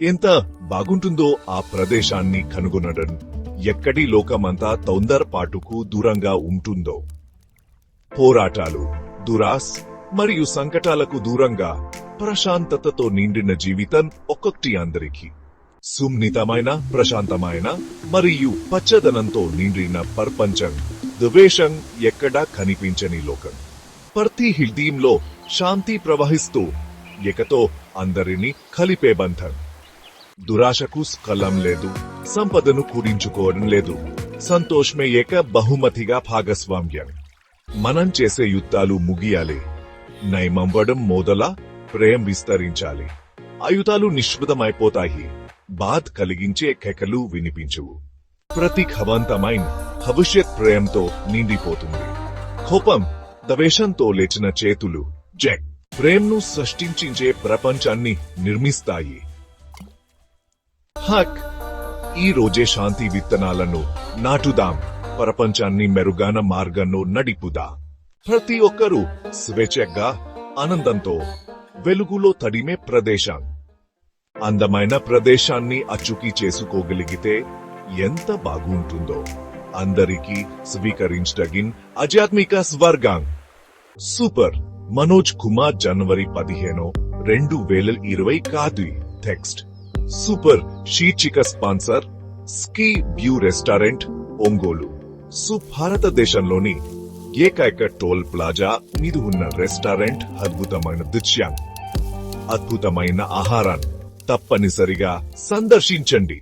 ఎంత బాగుంటుందో ఆ ప్రదేశాన్ని కనుగొనడం, ఎక్కడి లోకమంతా తొందరపాటుకు దూరంగా ఉంటుందో. పోరాటాలు, దురాస్ మరియు సంకటాలకు దూరంగా ప్రశాంతతతో నిండిన జీవితం ఒక్కొక్కటి అందరికీ. సున్నితమైన, ప్రశాంతమైన మరియు పచ్చదనంతో నిండిన ప్రపంచం, ద్వేషం ఎక్కడా కనిపించని లోకం. ప్రతి హృదయంలో శాంతి ప్రవహిస్తూ ఏకతో అందరినీ కలిపే బంధం. దురాశకు స్కలం లేదు, సంపదను కూడించుకోవడం లేదు, సంతోషమే ఏక బహుమతిగా భాగస్వామ్యం. మనం చేసే యుద్ధాలు ముగియాలి, నయమంవడం మొదల ప్రేమ విస్తరించాలి. ఆయుధాలు నిష్పృతమైపోతాయి, బాధ కలిగించే కేకలు వినిపించువు. ప్రతిభవంతమైన భవిష్యత్ ప్రేమతో నిండిపోతుంది. కోపం, ద్వేషంతో లేచిన చేతులు జెక్ ప్రేమను సృష్టించే ప్రపంచాన్ని నిర్మిస్తాయి. హక్, ఈ రోజే శాంతి విత్తనాలను నాటుదాం, ప్రపంచాన్ని మెరుగైన మార్గంలో నడిపుదాం. ప్రతి ఒక్కరూ స్వేచ్ఛగా, ఆనందంతో వెలుగులో తడిమే ప్రదేశం. అందమైన ప్రదేశాన్ని అచ్చుకి చేసుకోగలిగితే ఎంత బాగుంటుందో. అందరికీ స్వీకరించదగిన ఆధ్యాత్మిక స్వర్గం. సూపర్ మనోజ్ కుమార్ జనవరి 15, 2020 కాదు. టెక్స్ట్ సూపర్ శీర్షిక sponsor ski view restaurant, Ongole. భారతదేశంలోని ఏకైక టోల్ ప్లాజా మీద ఉన్న రెస్టారెంట్. అద్భుతమైన దృశ్యం, అద్భుతమైన ఆహారం. తప్పనిసరిగా సందర్శించండి.